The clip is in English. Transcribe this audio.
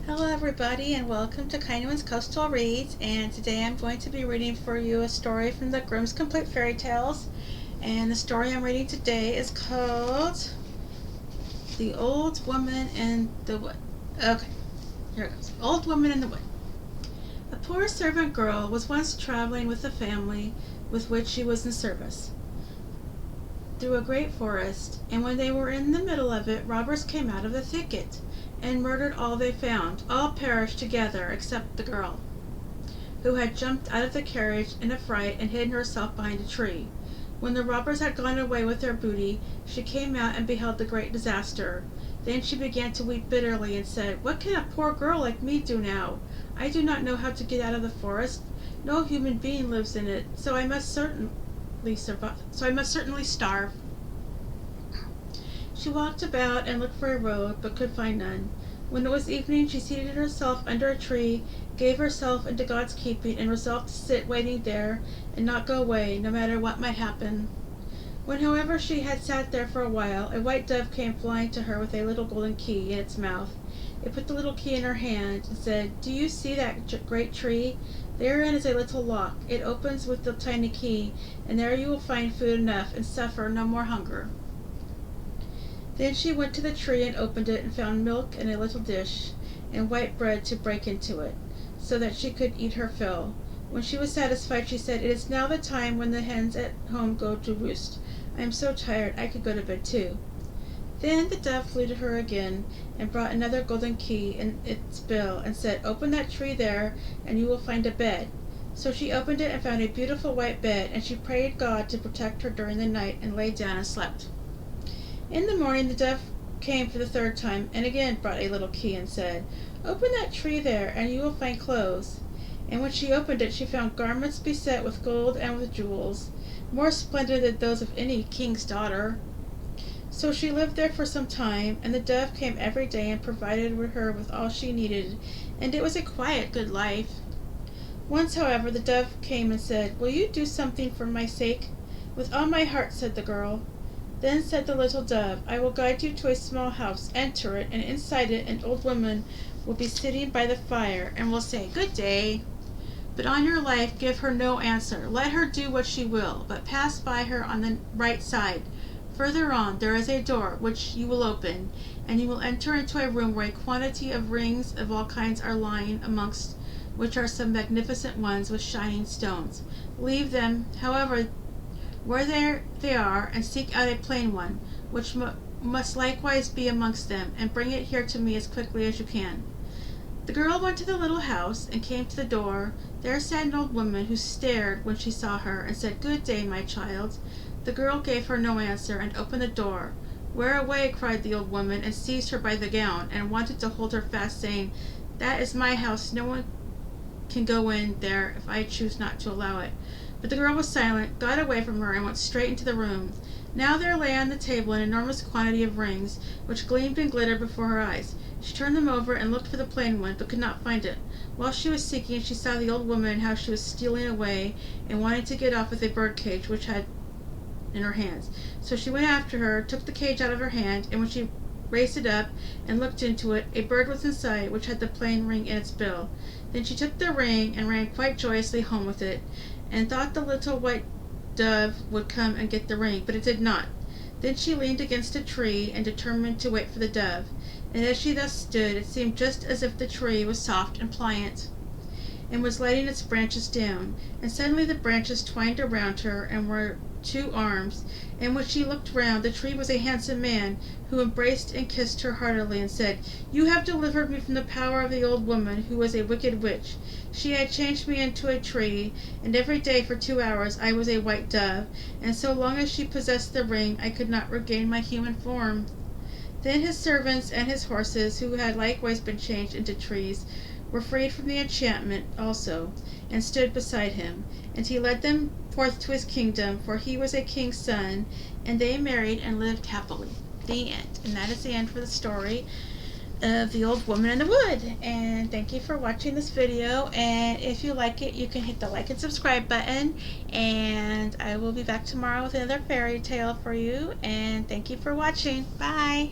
Hello everybody and welcome to Kindwyn's Coastal Reads, and today I'm going to be reading for you a story from the Grimm's Complete Fairy Tales, and the story I'm reading today is called The Old Woman in the Wood. Okay, here it goes. Old Woman in the Wood. A poor servant girl was once traveling with a family with which she was in service through a great forest, and when they were in the middle of it, robbers came out of the thicket and murdered all they found. All perished together except the girl, who had jumped out of the carriage in a fright and hidden herself behind a tree. When the robbers had gone away with their booty, she came out and beheld the great disaster. Then she began to weep bitterly and said, "What can a poor girl like me do now? I do not know how to get out of the forest. No human being lives in it, so I must certainly starve." She walked about and looked for a road, but could find none. When it was evening, she seated herself under a tree, gave herself into God's keeping, and resolved to sit waiting there and not go away, no matter what might happen. When, however, she had sat there for a while, a white dove came flying to her with a little golden key in its mouth. It put the little key in her hand and said, "Do you see that great tree? Therein is a little lock. It opens with the tiny key, and there you will find food enough and suffer no more hunger." Then she went to the tree and opened it and found milk in a little dish and white bread to break into it, so that she could eat her fill. When she was satisfied, she said, "It is now the time when the hens at home go to roost. I am so tired I could go to bed too." Then the dove flew to her again and brought another golden key in its bill and said, "Open that tree there and you will find a bed." So she opened it and found a beautiful white bed, and she prayed God to protect her during the night and lay down and slept. In the morning the dove came for the third time and again brought a little key and said, "Open that tree there and you will find clothes." And when she opened it, she found garments beset with gold and with jewels, more splendid than those of any king's daughter. So she lived there for some time, and the dove came every day and provided her with all she needed, and it was a quiet, good life. Once, however, the dove came and said, "Will you do something for my sake?" "With all my heart," said the girl. Then said the little dove, "I will guide you to a small house. Enter it, and inside it an old woman will be sitting by the fire and will say, 'Good day.' But on your life give her no answer. Let her do what she will, but pass by her on the right side. Further on there is a door which you will open, and you will enter into a room where a quantity of rings of all kinds are lying, amongst which are some magnificent ones with shining stones. Leave them, however, where they are, and seek out a plain one, which must likewise be amongst them, and bring it here to me as quickly as you can." The girl went to the little house, and came to the door. There sat an old woman, who stared when she saw her, and said, "Good day, my child." The girl gave her no answer, and opened the door. "Where away?" cried the old woman, and seized her by the gown, and wanted to hold her fast, saying, "That is my house. No one can go in there if I choose not to allow it." But the girl was silent, got away from her, and went straight into the room. Now there lay on the table an enormous quantity of rings, which gleamed and glittered before her eyes. She turned them over and looked for the plain one, but could not find it. While she was seeking, she saw the old woman, and how she was stealing away and wanting to get off with a bird cage which had in her hands. So she went after her, took the cage out of her hand, and when she raised it up and looked into it, a bird was inside which had the plain ring in its bill. Then she took the ring and ran quite joyously home with it, and thought the little white dove would come and get the ring, but it did not. Then she leaned against a tree and determined to wait for the dove, and as she thus stood, it seemed just as if the tree was soft and pliant, and was letting its branches down, and suddenly the branches twined around her and were two arms, and when she looked round, the tree was a handsome man, who embraced and kissed her heartily, and said, "You have delivered me from the power of the old woman, who was a wicked witch. She had changed me into a tree, and every day for 2 hours I was a white dove, and so long as she possessed the ring I could not regain my human form." Then his servants and his horses, who had likewise been changed into trees, were freed from the enchantment also, and stood beside him, and he led them forth to his kingdom, for he was a king's son, and they married and lived happily. The end. And that is the end for the story of The Old Woman in the Wood. And thank you for watching this video, and if you like it, you can hit the like and subscribe button, and I will be back tomorrow with another fairy tale for you, and thank you for watching. Bye.